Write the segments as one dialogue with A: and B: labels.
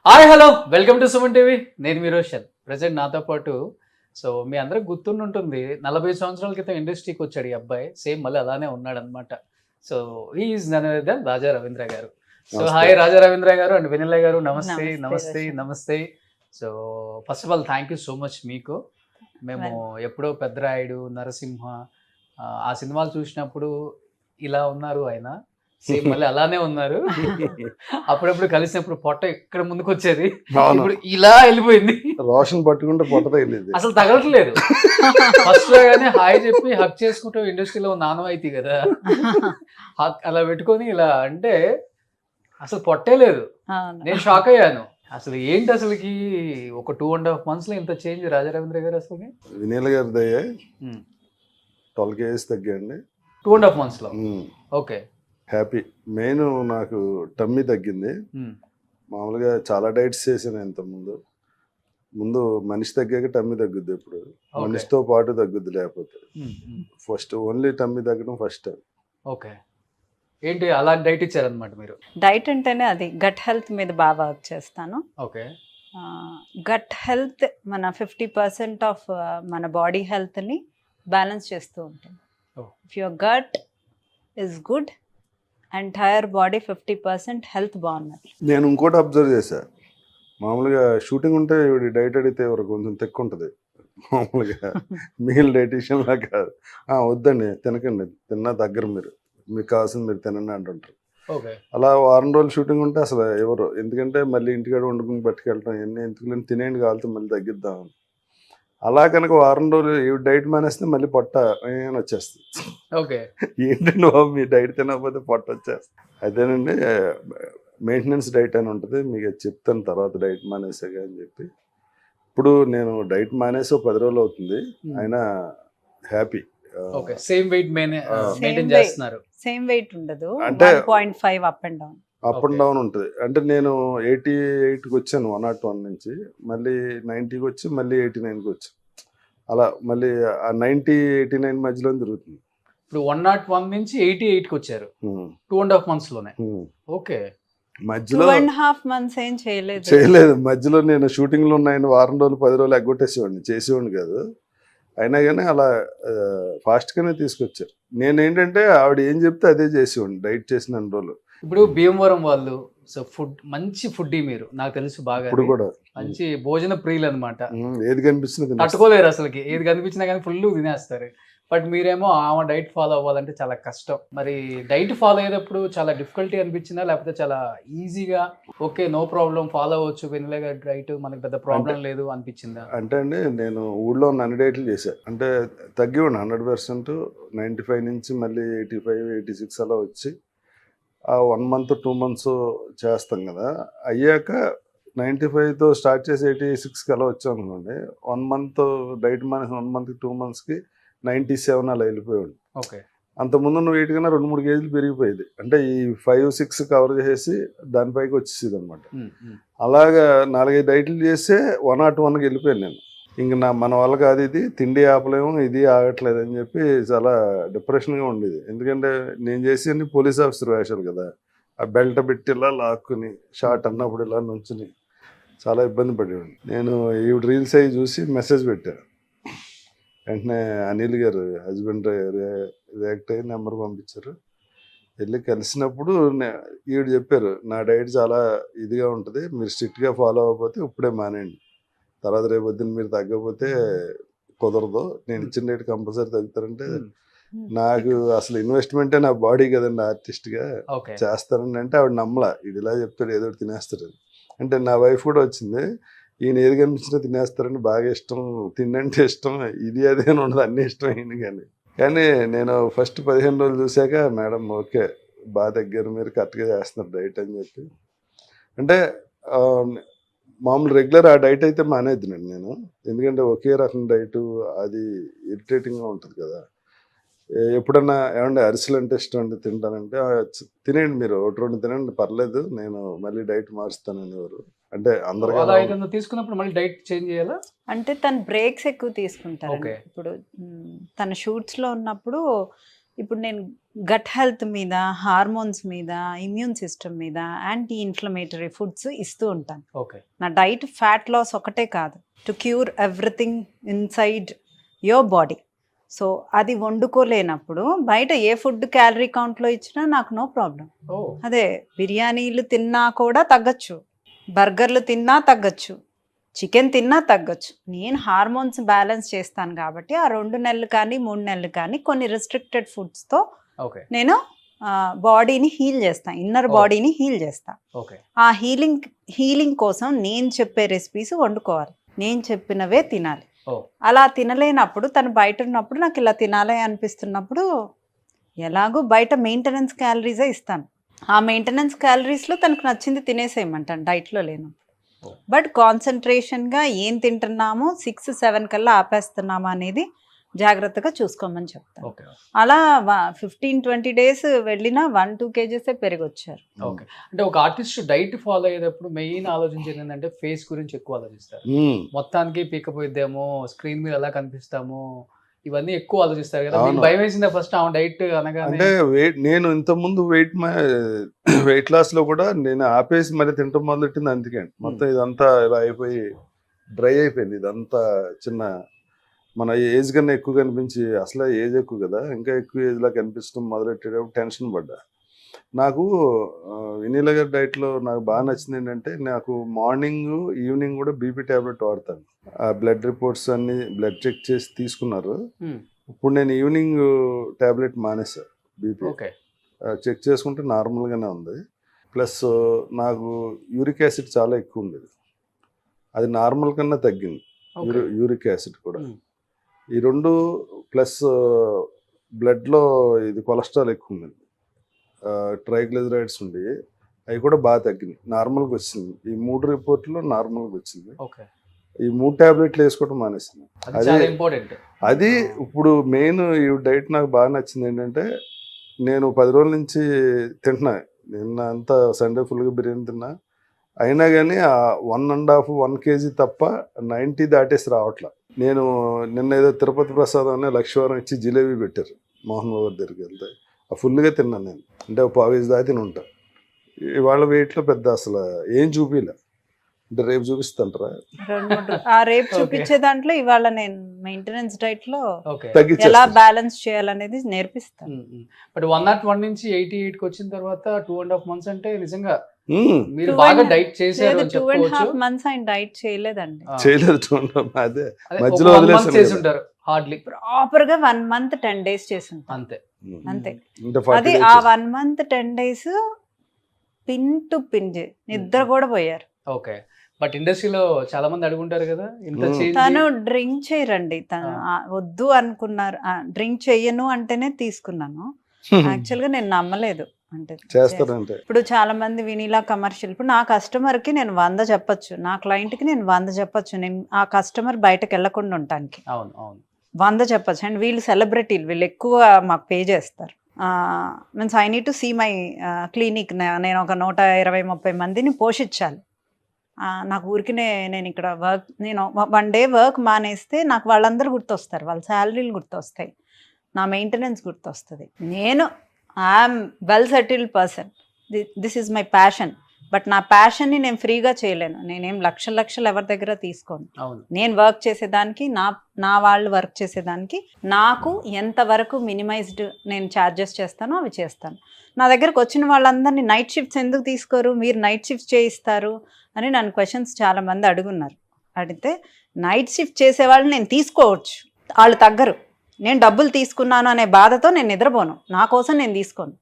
A: Hi hello welcome to Suman TV. నేను మీ Roshan. Present నాతో పాటు మీ అందరికి గుర్తుంటుంది 40 సంవత్సరాల క్రితం ఇండస్ట్రీకి వచ్చాడు ఈ అబ్బాయి. సేమ్ మళ్ళీ అలానే ఉన్నాడు అనమాట. So is none other than Raja Ravindra గారు. హాయ్ రాజా రవీంద్ర గారు అండ్ వెనిల్లా గారు. నమస్తే నమస్తే నమస్తే. So first of all thank you so much మీకు. మేము ఎప్పుడో పెద్దరాయుడు, నరసింహ ఆ సినిమాలు చూసినప్పుడు ఇలా ఉన్నారు ఆయన. సేమ్ మళ్ళీ అలానే ఉన్నారు. అప్పుడప్పుడు కలిసినప్పుడు పొట్ట ఇక్కడ ముందుకు వచ్చేది, ఇప్పుడు ఇలా వెళ్ళిపోయింది.
B: రోషన్ పట్టుకుంటే పొట్ట తగిలింది,
A: అసలు తగలట్లేదు. ఫస్ట్ లో గానీ హాయ్ చెప్పి హక్ చేసుకుంటూ ఇండస్ట్రీలో నానవైతే కదా, అలా పెట్టుకొని ఇలా అంటే అసలు పొట్టే లేదు. నేను షాక్ అయ్యాను. అసలు ఏంటి అసలుకి ఒక 2.5 months లో ఇంత చేంజ్ రాజా రవీంద్ర గారు అసలు?
B: వినీల్ గారి దయ్యే 12 kgs తగ్గాయండి
A: 2.5 months లో. Okay,
B: happy. మెయిన్ నాకు టమ్మీ తగ్గింది. మామూలుగా చాలా డైట్స్ చేశాను ఇంత ముందు మనిషి తగ్గాక టమ్మీ తగ్గుద్ది. ఇప్పుడు మనిషితో పాటు తగ్గుద్ది, లేకపోతే ఫస్ట్ ఓన్లీ టమ్మీ తగ్గడం ఫస్ట్.
A: ఓకే, ఏంటి అలా డైట్ ఇచ్చారనమాట మీరు?
C: డైట్ అంటేనే అది గట్ హెల్త్ మీద బాగా వర్క్ చేస్తాను.
A: ఓకే,
C: గట్ హెల్త్ మన 50% ఆఫ్ మన బాడీ హెల్త్ని బ్యాలెన్స్ చేస్తూ ఉంటుంది. If your gut is good, entire body 50% health బాగున్నది.
B: నేను ఇంకోటి అబ్జర్వ్ చేశా. మామూలుగా షూటింగ్ ఉంటే డైట్ అడిగితే ఎవరు కొంచెం తెక్కు ఉంటుంది. మామూలుగా మీల్ డైటీషియన్ లా కాదు, వద్దండి తినకండి, తిన్నా దగ్గర మీకు కావాల్సింది మీరు తినండి అంటుంటారు. అలా వారం రోజులు షూటింగ్ ఉంటే అసలు ఎవరు, ఎందుకంటే మళ్ళీ ఇంటికాడ వండుకుని పట్టుకెళ్ళటం ఇవన్నీ ఎందుకు, తినేయండి కావాలితే మళ్ళీ తగ్గిద్దామని. అలా కనుక వారం రోజులు డైట్ మానేస్తే మళ్ళీ పొట్ట వచ్చేస్తుంది.
A: ఓకే,
B: ఏంటంటే నువ్వు మీ డైట్ తినకపోతే పొట్ట వచ్చేస్తుంది. అదేనండి మెయింటెనెన్స్ డైట్ అని ఉంటుంది, మీకు చెప్తాను తర్వాత డైట్ మానేసాక అని చెప్పి. ఇప్పుడు నేను డైట్ మానేసి 10 రోజులు అవుతుంది, అయినా హ్యాపీ.
A: సేమ్ వెయిట్ మెయింటైన్ చేస్తున్నారు?
C: సేమ్ వెయిట్ ఉండదు,
B: అంటే
C: 1.5 అప్ అండ్
B: డౌన్ ఉంటుంది. అంటే నేను 88కి వచ్చాను 101 నుంచి, మళ్ళీ 90కి వచ్చి మళ్ళీ 89కి వచ్చి, అలా మళ్ళీ ఆ 90-89 మధ్యలో తిరుగుతుంది.
A: ఇప్పుడు 101 నుంచి 88కి వచ్చారు 2.5 months లోనే. ఓకే,
B: మధ్యలో
C: 2.5 months ఏం చేయలేదు.
B: మధ్యలో నేను షూటింగ్లో ఉన్నాయని వారం రోజులు 10 రోజులు ఎగ్గొట్టేసేవాడిని, చేసేవాడిని కాదు. అయినా కానీ అలా ఫాస్ట్గానే తీసుకొచ్చారు. నేను ఏంటంటే ఆవిడ ఏం చెప్తే అదే చేసేవాడిని డైట్ చేసిన రోజులు.
A: ఇప్పుడు భీమవరం వాళ్ళు మంచి ఫుడ్ మీరు, నాకు తెలుసు బాగా.
B: ఇప్పుడు కూడా
A: మంచి భోజన ప్రియులు అనమాట.
B: ఏది కనిపిస్తుంది
A: తట్టుకోలేరు అసలుకి, ఏది కనిపించినా కానీ ఫుల్ తినేస్తారు. బట్ మీరేమో ఆమె డైట్ ఫాలో అవ్వాలంటే చాలా కష్టం. మరి డైట్ ఫాలో అయ్యేటప్పుడు చాలా డిఫికల్టీ అనిపించిందా, లేకపోతే చాలా ఈజీగా ఓకే నో ప్రాబ్లం ఫాలో అవ్వచ్చు వెనిల్లా గారి డైట్, మనకి పెద్ద ప్రాబ్లం లేదు అనిపించిందా?
B: అంటే అండి నేను ఊళ్ళో అన్ని డైట్లు చేశాను. అంటే తగ్గి ఉండి 100%, 95 నుంచి మళ్ళీ 85-86 అలా వచ్చి ఆ 1 month 2 months చేస్తాం కదా. అయ్యాక 95తో స్టార్ట్ చేసి 86కి అలా వచ్చాం అనుకోండి. 1 month డైట్ మానేసి 1 month 2 monthsకి 97 అలా వెళ్ళిపోయాడు.
A: ఓకే,
B: అంతకుముందు నువ్వు వెయిట్ కన్నా 2-3 kgs పెరిగిపోయేది. అంటే ఈ 5-6 కవర్ చేసేసి దానిపైకి వచ్చేసేది అనమాట. అలాగా 4-5 డైట్లు చేస్తే 101కి వెళ్ళిపోయాను నేను. ఇంక మన వల్ల కాదు, ఇది తిండి ఆపలేము, ఇది ఆగట్లేదు అని చెప్పి చాలా డిప్రెషన్గా ఉండేది. ఎందుకంటే నేను చేసి పోలీస్ ఆఫీసర్ వేషాలు కదా, ఆ బెల్ట్ పెట్టి ఇలా లాక్కుని షార్ట్ అన్నప్పుడు ఇలా నుంచుని చాలా ఇబ్బంది పడేవాడిని. నేను ఈ రీల్స్ అవి చూసి మెసేజ్ పెట్టాను. వెంటనే అనిల్ గారు హస్బెండ్ రియాక్ట్ అయ్యి నెంబర్ పంపించారు. వెళ్ళి కలిసినప్పుడు ఈవిడ చెప్పారు, నా డైట్ చాలా ఇదిగా ఉంటుంది, మీరు స్ట్రిక్ట్గా ఫాలో అవ్వకపోతే ఇప్పుడే మానేయండి, తర్వాత రేపు పొద్దున్న మీరు తగ్గకపోతే కుదరదు, నేను ఇచ్చిన డైట్ కంపల్సరీ తగ్గుతారంటే. నాకు అసలు ఇన్వెస్ట్మెంటే నా బాడీ కదండి, ఆర్టిస్ట్గా చేస్తానండి అంటే ఆవిడ నమ్మలా. ఇది ఇలా చెప్తాడు ఏదో తినేస్తాడు అంటే. నా వైఫ్ కూడా వచ్చింది, ఈయన ఏది కనిపించినా తినేస్తారని బాగా ఇష్టం, తిండంటే ఇష్టం, ఇది అదే అని ఉండదు, అన్నీ ఇష్టం ఈయన. కానీ నేను ఫస్ట్ 15 రోజులు చూశాక మేడం ఓకే బాగా తగ్గారు, మీరు కరెక్ట్గా చేస్తున్నారు డైట్ అని చెప్పి. అంటే మామూలు రెగ్యులర్ ఆ డైట్ అయితే మానేద్దినండి నేను, ఎందుకంటే ఒకే రకం డైటు అది ఇరిటేటింగ్గా ఉంటుంది కదా. ఎప్పుడన్నా ఏమంటే అరిసెలు అంటే ఇష్టం అండి తింటానంటే, తినేయండి మీరు 1-2 తినండి పర్లేదు, నేను మళ్ళీ డైట్ మారుస్తాను అనేవారు. అంటే అందరూ
A: తీసుకున్నప్పుడు మళ్ళీ డైట్ చేంజ్ చేయాలా
C: అంటే తను బ్రేక్స్ ఎక్కువ తీసుకుంటారు. ఇప్పుడు తన షూట్స్లో ఉన్నప్పుడు ఇప్పుడు నేను గట్ హెల్త్ మీద, హార్మోన్స్ మీద, ఇమ్యూన్ సిస్టమ్ మీద, యాంటీ ఇన్ఫ్లమేటరీ ఫుడ్స్ ఇస్తూ ఉంటాను.
A: ఓకే.
C: నా డైట్ ఫ్యాట్ లాస్ ఒకటే కాదు, to cure everything inside your body. So అది వండుకోలేనప్పుడు బయట ఏ ఫుడ్ క్యాలరీ కౌంట్లో ఇచ్చినా నాకు నో ప్రాబ్లం.
A: ఓ.
C: అదే బిర్యానీలు తిన్నా కూడా తగ్గచ్చు, బర్గర్లు తిన్నా తగ్గచ్చు, చికెన్ తిన్నా తగ్గచ్చు. నేను హార్మోన్స్ బ్యాలెన్స్ చేస్తాను కాబట్టి ఆ 2 నెలలు కానీ 3 నెలలు కానీ కొన్ని రిస్ట్రిక్టెడ్ ఫుడ్స్తో
A: ఓకే.
C: నేను బాడీని హీల్ చేస్తాను, ఇన్నర్ బాడీని హీల్ చేస్తాను.
A: ఓకే.
C: ఆ హీలింగ్ కోసం నేను చెప్పే రెసిపీస్ వండుకోవాలి, నేను చెప్పినవే తినాలి.
A: ఓ.
C: అలా తినలేనప్పుడు, తను బయట ఉన్నప్పుడు నాకు ఇలా తినాలి అనిపిస్తున్నప్పుడు ఎలాగో బయట మెయింటెనెన్స్ క్యాలరీసే ఇస్తాను. ఆ మెయింటెనెన్స్ క్యాలరీస్లో తనకు నచ్చింది తినేసేయమంటాను డైట్లో లేనప్పుడు. బట్ కాన్సన్ట్రేషన్గా ఏం తింటున్నామో 6-7 కల్లా ఆపేస్తున్నామా అనేది జాగ్రత్తగా చూసుకోమని చెప్తాను.
A: ఓకే.
C: అలా 15-20 డేస్ వెళ్ళినా 1-2 కేజెస్ పెరిగి వచ్చారు.
A: ఓకే. అంటే ఒక ఆర్టిస్ట్ డైట్ ఫాలో అయ్యేటప్పుడు మెయిన్ ఆలోచించేది ఏంటంటే ఫేస్ గురించి ఎక్కువ ఆలోచిస్తారు. మొత్తానికి పీకపోయిద్దేమో, స్క్రీన్ మీద ఎలా కనిపిస్తామో, ఇవన్నీ ఎక్కువ ఆలోచిస్తారు కదా. మీకు భయం వేసిందా ఫస్ట్ ఆ డైట్ అనగానే?
B: అంటే నేను ఇంతకుముందు వెయిట్ లాస్ లో కూడా నేను ఆపేసి మరి తింటాం మొదలెట్టింది అందుకే. మొత్తం ఇదంతా ఇలా అయిపోయి డ్రై అయిపోయింది. ఇదంతా చిన్న మన ఏజ్ కన్నా ఎక్కువ కనిపించి, అసలు ఏజ్ ఎక్కువ కదా, ఇంకా ఎక్కువ ఏజ్ లా కనిపించడం మొదలెట్టేటప్పుడు టెన్షన్ పడ్డా. నాకు వెనీలా గారి డైట్లో నాకు బాగా నచ్చింది ఏంటంటే, నాకు మార్నింగ్ ఈవినింగ్ కూడా బీపీ ట్యాబ్లెట్ వాడతాను. ఆ బ్లడ్ రిపోర్ట్స్ అన్ని బ్లడ్ చెక్ చేసి తీసుకున్నారు. ఇప్పుడు నేను ఈవినింగ్ ట్యాబ్లెట్ మానేసా. బీపీ చెక్ చేసుకుంటే నార్మల్గానే ఉంది. ప్లస్ నాకు యూరిక్ యాసిడ్ చాలా ఎక్కువ ఉండేది, అది నార్మల్ కన్నా తగ్గింది. యూరిక్ యాసిడ్ కూడా ఈ 2 ప్లస్ బ్లడ్లో ఇది కొలెస్ట్రాల్ ఎక్కువ ఉంది, ట్రైగ్లిజరైడ్స్ ఉండి అవి కూడా బాగా తగ్గినాయి, నార్మల్గా వచ్చింది. ఈ 3 రిపోర్ట్లో నార్మల్గా వచ్చింది. ఈ 3 ట్యాబ్లెట్లు వేసుకోవడం మానేసాను. అది ఇప్పుడు మెయిన్ ఈ డైట్ నాకు బాగా నచ్చింది ఏంటంటే, నేను 10 రోజుల నుంచి తింటున్నా. నిన్న అంతా సండే ఫుల్గా బిర్యానీ తిన్నా, అయినా కానీ ఆ 1.5-1 కేజీ తప్ప 90 దాటేసి రావట్లా. నేను నిన్న ఏదో తిరుపతి ప్రసాదం అనే లక్ష్మీవారం ఇచ్చి జిలేబీ పెట్టారు మోహన్ బాబు దగ్గరికి వెళ్తే, ఆ ఫుల్గా తిన్నాను నేను. అంటే 1 కేజీ దాకా తిని ఉంటా. ఇవాళ వెయిట్లో పెద్ద అసలు ఏం చూపిలే. అంటే రేపు చూపిస్తాంటారా?
C: రేపు చూపించే దాంట్లో ఇవాళ నేను మెయింటెనెన్స్ డైట్ లో
B: తగ్గించి
C: ఎలా బ్యాలెన్స్ చేయాలనేది నేర్పిస్తాను.
A: బట్ 101 నుంచి 88కి వచ్చిన తర్వాత 2.5 months అంటే నిజంగా మీరు బాగా డైట్ చేశారు అని చెప్పుకోవచ్చు.
C: 2.5 months ఆయన డైట్ చేయలేదండి.
B: చేయలేదు, అదే మధ్యలో వదిలేసారు.
A: హార్డ్లీ
C: ప్రాపర్ గా 1 month 10 days చేసి ఉంటాను అంతే. అది ఆ 1 month 10 days pin to pin నిద్ర కూడా పోయారు.
A: ఓకే. బట్ ఇండస్ట్రీలో చాలా మంది అడుగుంటారు కదా,
C: తను డ్రింక్ చేయరండి, తను వద్దు అనుకున్నారు. డ్రింక్ చెయ్యను అంటేనే తీసుకున్నాను. యాక్చువల్ గా నేను నమ్మలేదు. అంటే ఇప్పుడు చాలా మంది వెనీలా కమర్షియల్, ఇప్పుడు నా కస్టమర్ కి నేను 100 చెప్పొచ్చు, నా క్లయింట్ కి నేను 100 చెప్పొచ్చు, నేను ఆ కస్టమర్ బయటకు వెళ్లకుండా ఉండటానికి 100 చెప్పొచ్చు. అండ్ వీళ్ళు సెలబ్రిటీలు, వీళ్ళు ఎక్కువ మాకు పే చేస్తారు. Means I need to see my clinic. నేను ఒక 120-130 మందిని పోషించాలి. నాకు ఊరికి నేను ఇక్కడ వర్క్, నేను 1 day వర్క్ మానేస్తే నాకు వాళ్ళందరూ గుర్తొస్తారు, వాళ్ళ శాలరీలు గుర్తొస్తాయి, నా మెయింటెనెన్స్ గుర్తొస్తుంది. నేను I'm well settled person, this is my passion. But నా ప్యాషన్ని నేను ఫ్రీగా చేయలేను. నేనేం లక్షలు ఎవరి దగ్గర తీసుకోను. నేను వర్క్ చేసేదానికి, నా వాళ్ళు వర్క్ చేసేదానికి నాకు ఎంతవరకు మినిమైజ్డ్ నేను ఛార్జెస్ చేస్తానో అవి చేస్తాను. నా దగ్గరకు వచ్చిన వాళ్ళందరినీ నైట్ షిఫ్ట్స్ ఎందుకు తీసుకోరు, మీరు నైట్ షిఫ్ట్ చేయిస్తారు అని నన్ను క్వశ్చన్స్ చాలామంది అడుగున్నారు. అడిగితే నైట్ షిఫ్ట్ చేసేవాళ్ళు నేను తీసుకోవచ్చు, వాళ్ళు తగ్గరు. నేను డబ్బులు తీసుకున్నాను అనే బాధతో నేను నిద్రపోను, నా కోసం నేను తీసుకోను.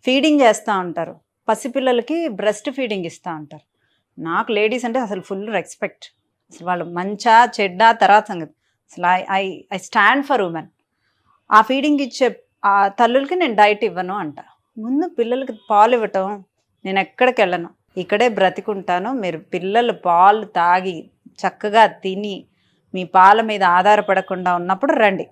C: ఫీడింగ్ చేస్తూ ఉంటారు, పసిపిల్లలకి బ్రెస్ట్ ఫీడింగ్ ఇస్తూ ఉంటారు. నాకు లేడీస్ అంటే అసలు ఫుల్ రెస్పెక్ట్. అసలు వాళ్ళు మంచా చెడ్డా తర్వాత సంగతి, అసలు ఐ స్టాండ్ ఫర్ ఉమెన్. ఆ ఫీడింగ్ ఇచ్చే ఆ తల్లులకి నేను డైట్ ఇవ్వను అంట. ముందు పిల్లలకి పాలు ఇవ్వటం, నేను ఎక్కడికి వెళ్ళను, ఇక్కడే బ్రతికుంటాను. మీరు పిల్లలు పాలు తాగి చక్కగా తిని మీ పాల మీద ఆధారపడకుండా ఉన్నప్పుడు రండి,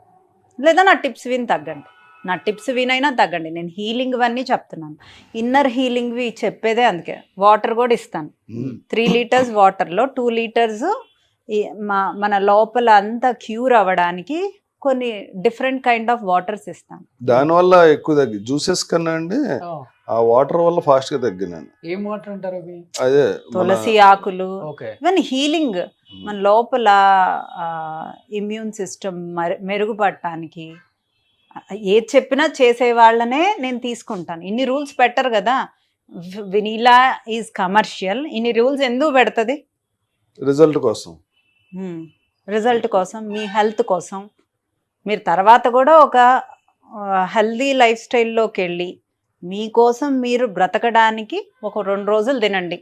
C: లేదా నా టిప్స్ విని తగ్గండి. నా టిప్స్ వినైనా తగ్గండి. నేను హీలింగ్ అన్నీ చెప్తున్నాను, ఇన్నర్ హీలింగ్వి చెప్పేదే. అందుకే వాటర్ కూడా ఇస్తాను. 3 liters వాటర్లో 2 liters మన లోపల అంతా క్యూర్ అవ్వడానికి కొన్ని డిఫరెంట్ కైండ్ ఆఫ్ వాటర్స్ ఇస్తాను.
B: దానివల్ల ఎక్కువ తగ్గి జ్యూసెస్ కన్నా అండి ఆ వాటర్ వల్ల ఫాస్ట్ గా తగ్గినాను.
A: ఏం వాటర్ అంటారు అవి?
B: అదే
C: తులసి ఆకులు,
A: ఓకే.
C: ఇవన్నీ హీలింగ్, మన లోపల ఇమ్యూన్ సిస్టమ్ మెరుగుపడటానికి ఏది చెప్పినా చేసే వాళ్ళనే నేను తీసుకుంటాను. ఇన్ని రూల్స్ పెట్టరు కదా, వెనీలా ఈజ్ కమర్షియల్, ఇన్ని రూల్స్ ఎందుకు పెడుతుంది?
B: రిజల్ట్ కోసం,
C: రిజల్ట్ కోసం, మీ హెల్త్ కోసం. మీరు తర్వాత కూడా ఒక హెల్దీ లైఫ్ స్టైల్లోకి వెళ్ళి మీకోసం మీరు బ్రతకడానికి ఒక 2 రోజులు తినండి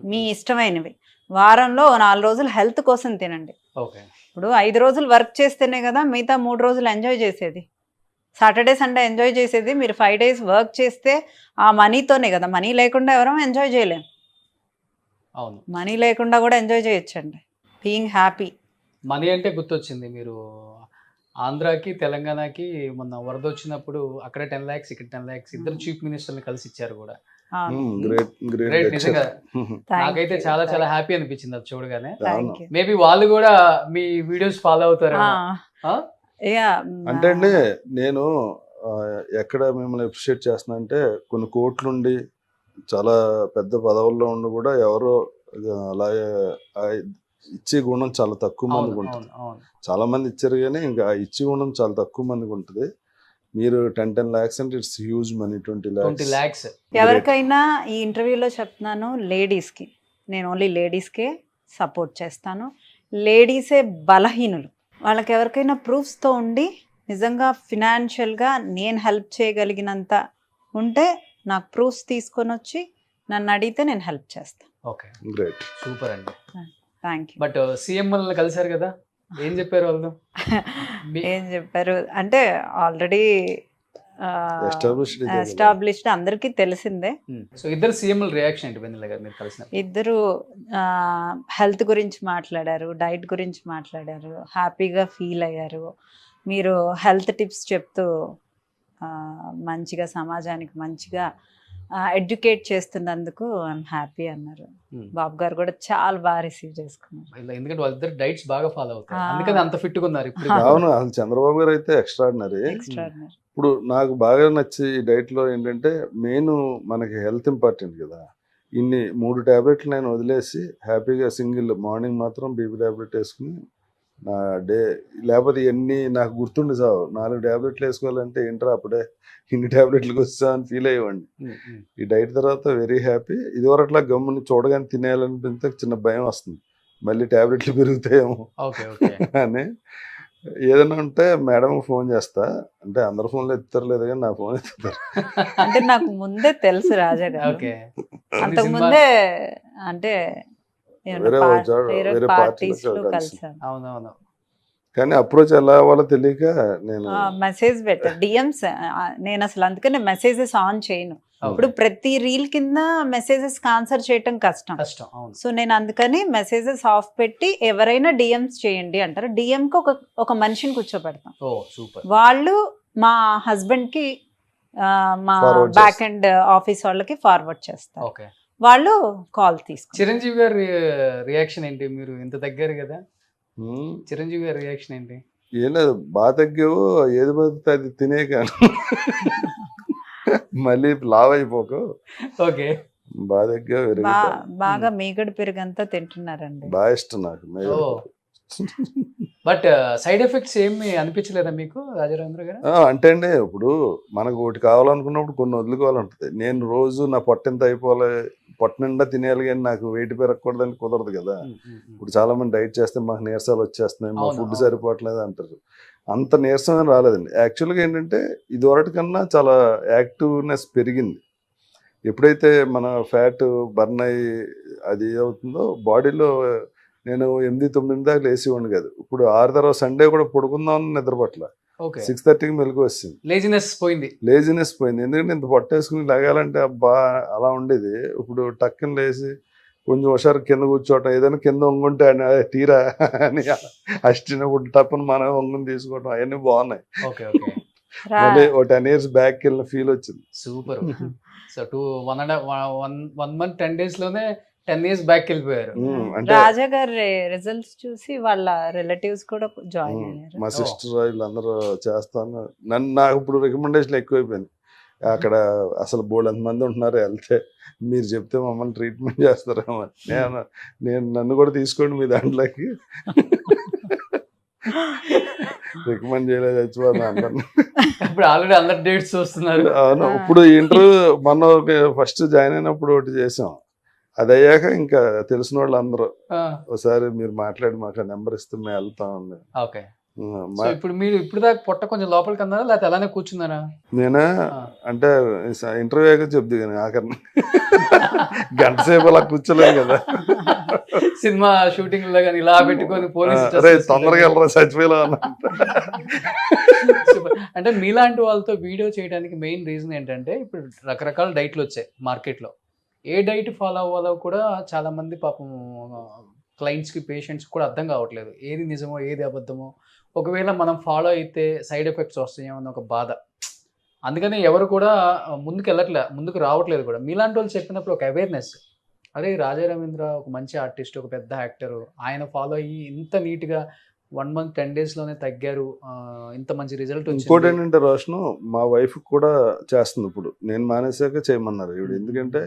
C: మీ ఇష్టమైనవి, వారంలో 4 రోజులు హెల్త్ కోసం తినండి.
A: ఓకే.
C: ఇప్పుడు 5 రోజులు వర్క్ చేస్తేనే కదా మిగతా 3 రోజులు ఎంజాయ్ చేసేది. సాటర్డే సండే ఎంజాయ్ చేసేది. మీరు 5 days వర్క్ చేస్తే ఆ మనీతోనే కదా. మనీ లేకుండా ఎవరో ఎంజాయ్ చేయలేం.
A: అవును,
C: మనీ లేకుండా కూడా ఎంజాయ్ చేయొచ్చండి, బీయింగ్ హ్యాపీ.
A: మనీ అంటే గుర్తొచ్చింది, మీరు ఆంధ్రాకి తెలంగాణకి మొన్న వరద వచ్చినప్పుడు అక్కడ 10 lakhs ఇక్కడ 10 lakhs ఇద్దరు చీఫ్ మినిస్టర్ని కలిసి ఇచ్చారు కూడా.
B: Great
A: great,
B: great.
A: నిజంగా నాకైతే చాలా చాలా హ్యాపీ అనిపించింది అది చూడగానే.
C: Thank you.
A: మేబీ వాళ్ళు కూడా మీ వీడియోస్ ఫాలో అవుతారు.
B: అంటే అండి నేను ఎక్కడ మిమ్మల్ని అప్రిషియేట్ చేస్తున్నా అంటే కొన్ని కోట్లుండి చాలా పెద్ద పదవుల్లో ఉండి కూడా ఎవరో అలాగే ఇచ్చే గుణం చాలా తక్కువ మందికి ఉంటుంది. చాలా మంది ఇచ్చారు కానీ ఇంకా ఇచ్చే గుణం చాలా తక్కువ మందికి ఉంటుంది. మీరు 10 lakhs అంటే ఇట్స్ హ్యూజ్ మనీ. 20 lakhs.
C: ఎవరికైనా ఈ ఇంటర్వ్యూలో చెప్తున్నాను, లేడీస్కి, నేను ఓన్లీ లేడీస్కే సపోర్ట్ చేస్తాను. లేడీసే బలహీనులు. వాళ్ళకి ఎవరికైనా ప్రూఫ్స్తో ఉండి నిజంగా ఫినాన్షియల్గా నేను హెల్ప్ చేయగలిగినంత ఉంటే నాకు ప్రూఫ్స్ తీసుకొని వచ్చి నన్ను అడిగితే నేను హెల్ప్ చేస్తాను.
A: ఓకే,
B: గ్రేట్,
A: సూపర్ అండి.
C: Thank you.
A: బట్ సీఎం వాళ్ళని కలిసారు కదా, ఏం చెప్పారు వాళ్ళు?
C: ఏం చెప్పారు అంటే ఆల్రెడీ ఎస్టాబ్లిష్డ్, అందరికీ తెలిసిందే.
A: సో ఇద్దరు సీఎంల రియాక్షన్ ఏంటి వెన్నెల గారు మీరు కలిసిన?
C: ఇద్దరు హెల్త్ గురించి మాట్లాడారు, డైట్ గురించి మాట్లాడారు, హ్యాపీగా ఫీల్ అయ్యారు. మీరు హెల్త్ టిప్స్ చెప్తూ మంచిగా సమాజానికి మంచిగా ఎడ్యుకేట్ చేస్తున్నందుకు ఐఎమ్ హ్యాపీ అన్నారు. బాబు గారు కూడా చాలా బాగా రిసీవ్ చేసుకున్నారు.
A: ఎందుకంటే వాళ్ళిద్దరు డైట్స్ బాగా ఫాలో అవుతారు, అందుకని అంత ఫిట్ గా ఉన్నారు ఇప్పుడు.
B: అవును, అసలు చంద్రబాబు గారు అయితే ఎక్స్ట్రాడినరీ. ఇప్పుడు నాకు బాగా నచ్చి ఈ డైట్ లో ఏంటంటే మెయిన్ మనకి హెల్త్ ఇంపార్టెంట్ కదా. ఇన్ని 3 టాబ్లెట్లు నేను వదిలేసి హ్యాపీగా సింగిల్ మార్నింగ్ మాత్రం బీపీ టాబ్లెట్ వేసుకుని నా డే, లేకపోతే ఎన్ని నాకు గుర్తుండి చావు 4 టాబ్లెట్లు వేసుకోవాలంటే ఏంట్రా అప్పుడే ఇన్ని టాబ్లెట్లకు వస్తా అని ఫీల్ అయ్యేవాడిని. ఈ డైట్ తర్వాత వెరీ హ్యాపీ. ఇదివరట్లా గమ్ముని చూడగానే తినేయాలనిపించే చిన్న భయం వస్తుంది, మళ్ళీ టాబ్లెట్లు పెరుగుతాయేమో అని. ఏదైనా ఉంటే మేడం ఫోన్ చేస్తా, అంటే అందరు ఫోన్లు ఎత్తారు లేదు కానీ నా ఫోన్ ఎత్తుతారు.
C: అంటే నాకు ముందే తెలుసు రాజా గారు, అంతకు ముందే అంటే
B: వేరే పార్టీస్
A: అవునవును,
B: కానీ అప్రోచ్ ఎలా అవ్వాలో తెలియక నేను
C: మెసేజ్ పెట్టా, డిఎంస్. నేను అసలు అందుకనే మెసేజెస్ ఆన్ చేయను. ఇప్పుడు ప్రతి రీల్ కింద మెసేజెస్ ఆన్సర్ చేయటం కష్టం. సో నేను అందుకని మెసేజెస్ ఆఫ్ పెట్టి ఎవరైనా డిఎంస్ చేయండి అంటారు. డిఎం కి ఒక మనిషిని కూర్చోబెడతాం. వాళ్ళు మా హస్బెండ్ కి మా బ్యాక్ అండ్ ఆఫీస్ వాళ్ళకి ఫార్వర్డ్ చేస్తారు. వాళ్ళు కాల్ తీసుకుంటారు.
A: చిరంజీవి గారి రియాక్షన్ ఏంటి? మీరు ఇంత దగ్గర కదా, చిరంజీవి గారి రియాక్షన్ ఏంటి?
B: ఏం లేదు, బాగా తగ్గావు, ఏది బతుకుతా అది తినే కానీ మళ్ళీ లావ్ అయిపోకు.
A: ఓకే,
B: బాగా తగ్గావు,
C: బాగా మీగడ పెరుగంతా తింటున్నారండి.
B: బాగా ఇష్టం నాకు.
A: బట్ సైడ్ ఎఫెక్ట్స్ ఏమి అనిపించలేదా మీకు రాజారామేంద్ర గారు?
B: అంటే అండి ఇప్పుడు మనకు ఒకటి కావాలనుకున్నప్పుడు కొన్ని వదులుకోవాలంటది. నేను రోజు నా పొట్ట ఎంత అయిపోవాలి, పొట్ట నిండా తినేయాలి కానీ నాకు వెయిట్ పెరగకూడదని కుదరదు కదా. ఇప్పుడు చాలా మంది డైట్ చేస్తే మాకు నీరసాలు వచ్చేస్తున్నాయి, మా ఫుడ్ సరిపోవట్లేదు అంటారు. అంత నీరసం రాలేదండి. యాక్చువల్గా ఏంటంటే ఇదివరటి కన్నా చాలా యాక్టివ్నెస్ పెరిగింది. ఎప్పుడైతే మన ఫ్యాట్ బర్న్ అయ్యి అది అవుతుందో బాడీలో, నేను 8-9 దాకా లేసేవాడిని కాదు. ఇప్పుడు 6 తర్వాత సండే కూడా పడుకుందామని నిద్రపట్ల 6:30కి మెలకు వచ్చింది. లేజినెస్ పోయింది. ఎందుకంటే ఇంత పొట్టేసుకుని లగాలంటే అబ్బా అలా ఉండేది. ఇప్పుడు టక్కన లేచి కొంచెం హుషారు కింద కూర్చోవటం, ఏదైనా కింద వంగుంటే తీరా అని అష్టినప్పుడు తప్పని మనం వంగుని తీసుకోవటం అవన్నీ బాగున్నాయి. మళ్ళీ ఒక 10 years బ్యాక్ వెళ్ళిన ఫీల్ వచ్చింది.
A: సూపర్. సో 1 month 10 days లోనే 10 years బ్యాక్ వెళ్ళిపోయారు.
B: అంటే
C: రాజా గారి రిజల్ట్స్ చూసి వాళ్ళ రిలేటివ్స్ కూడా జాయిన్ అయ్యారు.
B: మా సిస్టర్ వీళ్ళందరూ చేస్తాను, నాకు ఇప్పుడు రికమెండేషన్ ఎక్కువైపోయింది. అక్కడ అసలు బోల్డ్ మంది ఉంటున్నారు, వెళ్తే మీరు చెప్తే మమ్మల్ని ట్రీట్మెంట్ చేస్తారేమో. నేను నన్ను కూడా తీసుకోండి మీ దాంట్లోకి, రికమెండ్ చేయలేదు చచ్చిపోతాను అందరిని.
A: ఇప్పుడు ఆల్రెడీ అందరు డేట్స్ వస్తున్నారు.
B: అవును, ఇప్పుడు ఇంటర్వ్యూ మొన్న ఫస్ట్ జాయిన్ అయినప్పుడు ఒకటి చేసాం, అది అయ్యాక ఇంకా తెలిసిన వాళ్ళు అందరూ ఒకసారి మీరు మాట్లాడి మాకు నెంబర్ ఇస్తే మేము వెళ్తాం.
A: ఓకే, ఇప్పుడు మీరు ఇప్పుడు దాకా పొట్ట కొంచెం లోపలికి అన్నారా లేకపోతే అలానే కూర్చున్నారా?
B: నేనా అంటే ఇంటర్వ్యూ అయ్యాక చెప్ది కానీ ఆఖరిని గంట సేపు అలా కూర్చోలేదు కదా.
A: సినిమా షూటింగ్ లో కానీ ఇలా పెట్టుకొని పోలీస్
B: అరే తొందరగా వెళ్ళరా చచ్చిపోయేలా అన్నా.
A: అంటే మీలాంటి వాళ్ళతో వీడియో చేయడానికి మెయిన్ రీజన్ ఏంటంటే ఇప్పుడు రకరకాల డైట్లు వచ్చాయి మార్కెట్లో. ఏ డైట్ ఫాలో అవ్వాలో కూడా చాలా మంది పాపం క్లయింట్స్కి పేషెంట్స్కి కూడా అర్థం కావట్లేదు, ఏది నిజమో ఏది అబద్ధమో. ఒకవేళ మనం ఫాలో అయితే సైడ్ ఎఫెక్ట్స్ వస్తాయేమో అన్న ఒక బాధ. అందుకని ఎవరు కూడా ముందుకు రావట్లేదు కూడా. మీలాంటి వాళ్ళు చెప్పినప్పుడు ఒక అవేర్నెస్, అరే రాజా రవీంద్ర ఒక మంచి ఆర్టిస్ట్, ఒక పెద్ద యాక్టరు, ఆయన ఫాలో అయ్యి ఇంత నీట్గా 1 month 10 days లోనే తగ్గారు, ఇంత మంచి రిజల్ట్ వచ్చింది.
B: ఇంకోటి ఏంటంటే రోషను, మా వైఫ్ కూడా చేస్తుంది ఇప్పుడు, నేను మానేసాక చేయమన్నారు ఇవిడ. ఎందుకంటే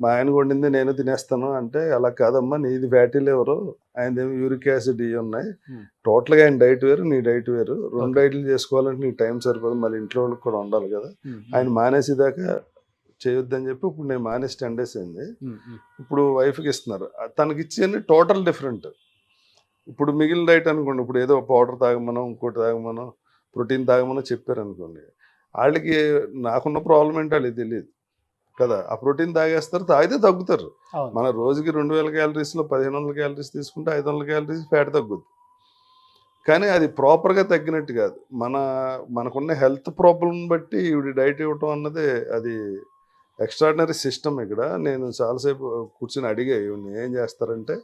B: మా ఆయన వండింది నేను తినేస్తాను అంటే, అలా కాదమ్మా, నీది ఫ్యాటీ లివర్, ఆయనదేమో యూరిక్ యాసిడ్ ఇవి ఉన్నాయి, టోటల్గా ఆయన డైట్ వేరు నీ డైట్ వేరు, 2 డైట్లు చేసుకోవాలంటే నీకు టైం సరిపోదు, మళ్ళీ ఇంట్లో వాళ్ళకి కూడా ఉండాలి కదా. ఆయన మానేసేదాకా చేయొద్దని చెప్పి ఇప్పుడు నేను మానేసి 10 days అయింది. ఇప్పుడు వైఫ్కి ఇస్తున్నారు, తనకి ఇచ్చి టోటల్ డిఫరెంట్. ఇప్పుడు మిగిలిన డైట్ అనుకోండి, ఇప్పుడు ఏదో పౌడర్ తాగమనో ఇంకోటి తాగమనో ప్రోటీన్ తాగమనో చెప్పారు అనుకోండి, వాళ్ళకి నాకున్న ప్రాబ్లం ఏంటో వాళ్ళకి తెలియదు కదా. ఆ ప్రోటీన్ తాగేస్తారు, తాగితే తగ్గుతారు. మన రోజుకి 2000 calories-లో 1500 calories తీసుకుంటే 500 calories ఫ్యాట్ తగ్గుద్ది. కానీ అది ప్రాపర్గా తగ్గినట్టు కాదు. మనకున్న హెల్త్ ప్రాబ్లం బట్టి ఇవి డైట్ ఇవ్వటం అన్నది అది ఎక్స్ట్రాడినరీ సిస్టమ్. ఇక్కడ నేను చాలాసేపు కూర్చొని అడిగా ఇవన్నీ ఏం చేస్తారంటే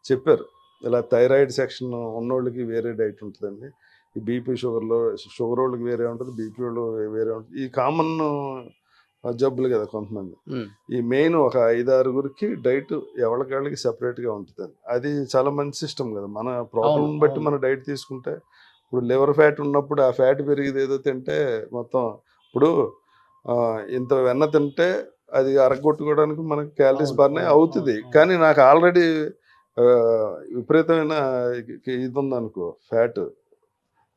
B: చెప్పారు, ఇలా థైరాయిడ్ సెక్షన్ ఉన్నోళ్ళకి వేరే డైట్ ఉంటుందండి, ఈ బీపీ షుగర్ వాళ్ళకి వేరే ఉంటుంది, బీపీ వాళ్ళు వేరే ఉంటుంది. ఈ కామన్ జబ్బులు కదా కొంతమంది. ఈ మెయిన్ ఒక 5-6 డైట్ ఎవరికాళ్ళకి సెపరేట్గా ఉంటుందండి. అది చాలా మంచి సిస్టమ్ కదా. మన ప్రాబ్లం బట్టి మన డైట్ తీసుకుంటే, ఇప్పుడు లివర్ ఫ్యాట్ ఉన్నప్పుడు ఆ ఫ్యాట్ పెరిగేది ఏదో తింటే మొత్తం, ఇప్పుడు ఇంత వెన్న తింటే అది అరగొట్టుకోవడానికి మనకి క్యాలరీస్ బర్న్ అవుతుంది. కానీ నాకు ఆల్రెడీ విపరీతమైన ఇది ఉందనుకో ఫ్యాట్,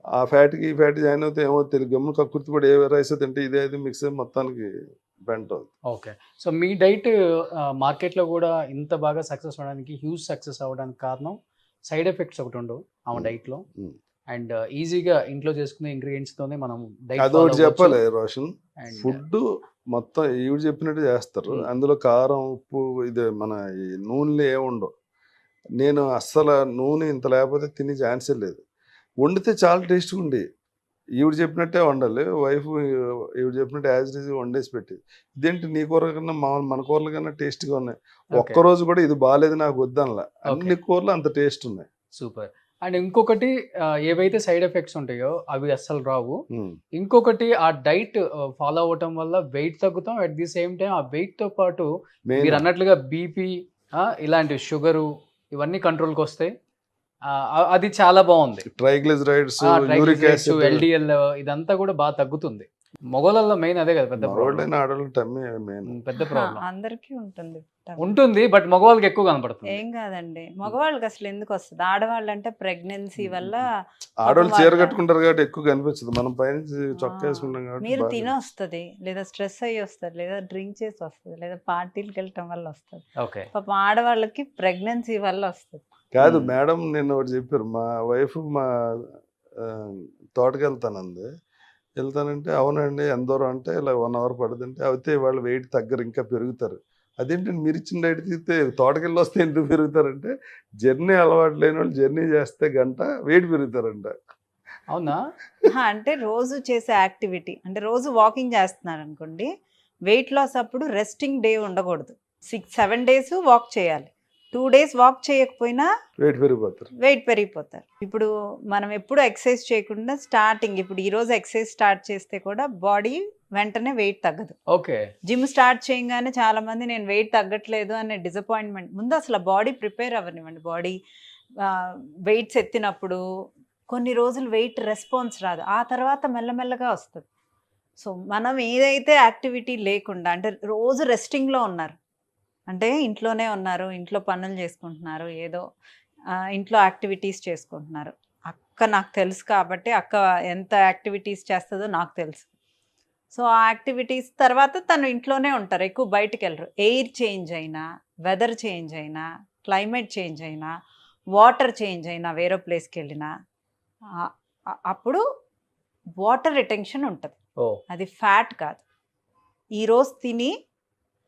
B: ఆ ఫ్యాట్కి ఈ ఫ్యాట్ జాయిన్ అవుతే ఏమో తెలియదు, గమ్మున కక్కుర్తి కూడా ఏ రైస్ తింటే ఇదే మిక్స్ అయ్యి మొత్తానికి బెంట్ అవుతుంది.
A: ఓకే, సో మీ డైట్ మార్కెట్లో కూడా ఇంత బాగా సక్సెస్ అవ్వడానికి, హ్యూజ్ సక్సెస్ అవ్వడానికి కారణం సైడ్ ఎఫెక్ట్స్ ఒకటి ఉండవు ఆమె డైట్లో, అండ్ ఈజీగా ఇంట్లో చేసుకునే ఇంగ్రీడియంట్స్ తోనే మనం
B: అదొకటి చెప్పాలి రోషన్. ఫుడ్ మొత్తం ఈవిడ చెప్పినట్టు చేస్తారు, అందులో కారం ఉప్పు ఇదే మన ఈ నూనెలు ఏముండవు. నేను అస్సలు నూనె ఇంత లేకపోతే తినే ఛాన్సే లేదు. వండితే చాలా టేస్ట్గా ఉండి, ఈవిడ చెప్పినట్టే వండాలి. వైఫ్ ఈవిడ చెప్పినట్టు యాజ్ ఇట్ ఈజ్ వండేసి పెట్టి, ఇదేంటి నీ కూర కన్నా మన కూరల కన్నా టేస్ట్గా ఉన్నాయి, ఒక్కరోజు కూడా ఇది బాగాలేదు నాకు వద్దనలా, అన్ని కూరలు అంత టేస్ట్ ఉన్నాయి.
A: సూపర్. అండ్ ఇంకొకటి, ఏవైతే సైడ్ ఎఫెక్ట్స్ ఉంటాయో అవి అస్సలు రావు. ఇంకొకటి, ఆ డైట్ ఫాలో అవ్వటం వల్ల వెయిట్ తగ్గుతాం, అట్ ది సేమ్ టైం ఆ వెయిట్ తో పాటు మీరు అన్నట్లుగా బీపీ ఇలాంటి షుగరు ఇవన్నీ కంట్రోల్కి వస్తాయి. అది చాలా బాగుంది.
B: ట్రైగ్లిజరైడ్స్, యూరిక్ యాసిడ్,
A: ఎల్డిఎల్ ఇదంతా కూడా బాగా తగ్గుతుంది. మగవాళ్ళలో మెయిన్ అదే కదా పెద్ద పెద్ద ప్రాబ్లం.
C: అందరికీ
A: ఉంటుంది బట్ మగవాళ్ళకి ఎక్కువ కనపడుతుంది.
C: ఏం కాదండి, మగవాళ్ళకి అసలు ఎందుకు వస్తుంది, ఆడవాళ్ళు అంటే ప్రెగ్నెన్సీ వల్ల
B: ఆడవాళ్ళు చీర కట్టుకుంటారు కాబట్టి ఎక్కువ కనిపిస్తుంది, మనం పైన చొక్కా వేసుకుంటాం కాబట్టి.
C: మీరు తిని వస్తుంది, లేదా స్ట్రెస్ అయ్యి వస్తుంది, లేదా డ్రింక్ చేసి వస్తుంది, లేదా పార్టీలకు వెళ్ళటం వల్ల వస్తుంది. పాపం ఆడవాళ్ళకి ప్రెగ్నెన్సీ వల్ల వస్తుంది.
B: కాదు మేడం, నిన్న ఒకటి చెప్పారు, మా వైఫ్ మా తోటకి వెళ్తానంటే అవునండి ఎంత దూరం అంటే ఇలా 1 hour పడుతుంటే, అయితే వాళ్ళు వెయిట్ తగ్గరు ఇంకా పెరుగుతారు. అదేంటంటే మీరు ఇచ్చిన డైట్ తీస్తే తోటకెళ్ళి వస్తే ఎందుకు పెరుగుతారంటే, జర్నీ అలవాటు లేని వాళ్ళు జర్నీ చేస్తే గంట వెయిట్ పెరుగుతారంట.
A: అవునా?
C: అంటే రోజు చేసే యాక్టివిటీ, అంటే రోజు వాకింగ్ చేస్తున్నారు అనుకోండి, వెయిట్ లాస్ అప్పుడు రెస్టింగ్ డే ఉండకూడదు, 6-7 days వాక్ చేయాలి, 2 days వాక్ చేయకపోయినా
B: వెయిట్ పెరిగిపోతారు.
C: వెయిట్ పెరిగిపోతారు. ఇప్పుడు మనం ఎప్పుడు ఎక్సర్సైజ్ చేయకుండా స్టార్టింగ్ ఇప్పుడు ఈ రోజు ఎక్సర్సైజ్ స్టార్ట్ చేస్తే కూడా బాడీ వెంటనే వెయిట్ తగ్గదు.
A: ఓకే.
C: జిమ్ స్టార్ట్ చేయగానే చాలా మంది నేను వెయిట్ తగ్గట్లేదు అనే డిసప్పాయింట్మెంట్. ముందు అసలు బాడీ ప్రిపేర్ అవ్వనివ్వండి. బాడీ వెయిట్స్ ఎత్తినప్పుడు కొన్ని రోజులు వెయిట్ రెస్పాన్స్ రాదు, ఆ తర్వాత మెల్లమెల్లగా వస్తుంది. సో మనం ఏదైతే యాక్టివిటీ లేకుండా అంటే రోజు రెస్టింగ్లో ఉన్నారు, అంటే ఇంట్లోనే ఉన్నారు, ఇంట్లో పనులు చేసుకుంటున్నారు, ఏదో ఇంట్లో యాక్టివిటీస్ చేసుకుంటున్నారు. అక్క నాకు తెలుసు కాబట్టి అక్క ఎంత యాక్టివిటీస్ చేస్తుందో నాకు తెలుసు. సో ఆ యాక్టివిటీస్ తర్వాత తను ఇంట్లోనే ఉంటారు, ఎక్కువ బయటికి వెళ్ళరు. ఎయిర్ చేంజ్ అయినా, వెదర్ చేంజ్ అయినా, క్లైమేట్ చేంజ్ అయినా, వాటర్ చేంజ్ అయినా, వేరే ప్లేస్కి వెళ్ళినా అప్పుడు వాటర్ రిటెన్షన్ ఉంటుంది. అది ఫ్యాట్ కాదు. ఈరోజు తిని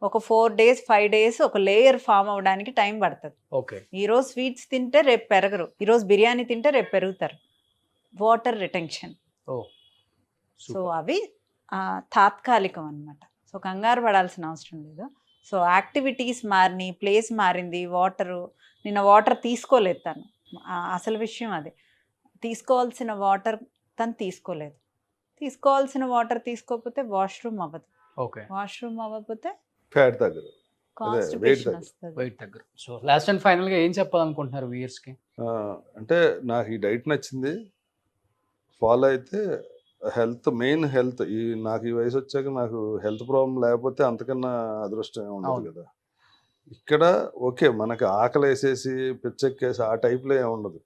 C: ఒక 4 days 5 days ఒక లేయర్ ఫామ్ అవడానికి టైం పడుతుంది.
A: ఓకే.
C: ఈరోజు స్వీట్స్ తింటే రేపు పెరగరు, ఈరోజు బిర్యానీ తింటే రేపు పెరుగుతారు. Water retention. సో అవి తాత్కాలికం అన్నమాట. సో కంగారు పడాల్సిన అవసరం లేదు. సో యాక్టివిటీస్ మారినాయి, ప్లేస్ మారింది, వాటరు నిన్న వాటర్ తీసుకోలేదు తను. అసలు విషయం అది. తీసుకోవాల్సిన వాటర్ తను తీసుకోలేదు. తీసుకోవాల్సిన వాటర్ తీసుకోకపోతే వాష్రూమ్ అవ్వదు.
A: ఓకే.
C: వాష్రూమ్ అవ్వకపోతే
B: ఫ్యాట్ తగ్గదు,
C: కాన్స్టిపేషన్ వస్తుంది.
A: వెయిట్ తగ్గరు. సో లాస్ట్ అండ్ ఫైనల్ గా ఏం చెప్పాలనుకుంటున్నారు వ్యూయర్స్ కి?
B: అంటే నాకు ఈ డైట్ నచ్చింది, ఫాలో అయితే హెల్త్, మెయిన్ హెల్త్. నాకు ఈ వయసు వచ్చాక నాకు హెల్త్ ప్రాబ్లం లేకపోతే అంతకన్నా అదృష్టం ఉండదు కదా. ఇక్కడ ఓకే మనకి ఆకలి వేసేసి పిచ్చెక్కేసి ఆ టైప్లో ఏమి ఉండదు.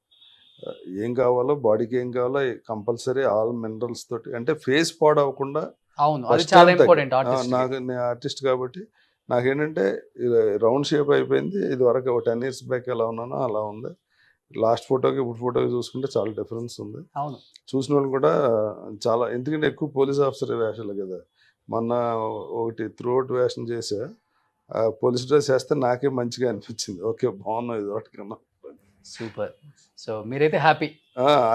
B: ఏం కావాలో బాడీకి ఏం కావాలో కంపల్సరీ ఆల్ మినరల్స్ తోటి, అంటే ఫేస్ పాడవకుండా.
A: అవును, అది చాలా ఇంపార్టెంట్.
B: నాకు నేను ఆర్టిస్ట్ కాబట్టి నాకేంటంటే రౌండ్ షేప్ అయిపోయింది. ఇది వరకు ఒక 10 years బ్యాక్ ఎలా ఉన్నానో అలా ఉంది. లాస్ట్ ఫోటోకి ఇప్పుడు ఫోటోకి చూసుకుంటే చాలా డిఫరెన్స్ ఉంది.
A: అవును,
B: చూసిన వాళ్ళు కూడా చాలా, ఎందుకంటే ఎక్కువ పోలీస్ ఆఫీసర్ వేషాలు కదా. మొన్న ఒకటి త్రూఅవుట్ వేషం చేసా, పోలీస్ డ్రెస్ వేస్తే నాకే మంచిగా అనిపించింది. ఓకే బాగున్నావు ఇది ఒకటికన్నా.
A: సూపర్. సో మీరైతే హ్యాపీ?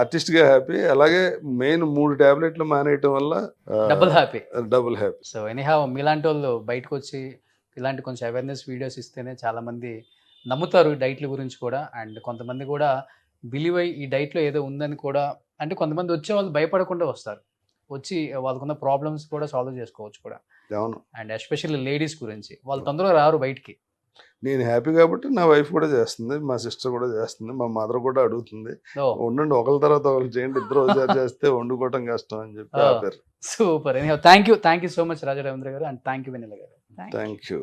B: ఆర్టిస్ట్గా హ్యాపీ, అలాగే మెయిన్ 3 టాబ్లెట్లు మానేయటం వల్ల
A: double happy.
B: Double happy.
A: So anyhow మీలాంటి వాళ్ళు బయటకు వచ్చి ఇలాంటి కొంచెం అవేర్నెస్ వీడియోస్ ఇస్తేనే చాలామంది నమ్ముతారు డైట్ల గురించి కూడా. అండ్ కొంతమంది కూడా బిలీవ్ అయ్యి ఈ డైట్లో ఏదో ఉందని కూడా, అంటే కొంతమంది వచ్చే వాళ్ళు భయపడకుండా వస్తారు, వచ్చి వాళ్ళకున్న ప్రాబ్లమ్స్ కూడా సాల్వ్ చేసుకోవచ్చు కూడా.
B: అవును.
A: అండ్ ఎస్పెషల్లీ లేడీస్ గురించి వాళ్ళు తొందరగా రారు బయటికి.
B: నేను హ్యాపీ కాబట్టి నా వైఫ్ కూడా చేస్తుంది, మా సిస్టర్ కూడా చేస్తుంది, మా మదర్ కూడా అడుగుతుంది, ఉండండి ఒకరి తర్వాత ఒకరు చేయండి, ఇద్దరు ఒకసారి చేస్తే వండుకోవటం కష్టం అని చెప్పి ఆపారు.
A: Super. Thank you so much Raja Ravindra గారు, అండ్ థ్యాంక్ యూ వెన్నెల గారు.
B: Thank you.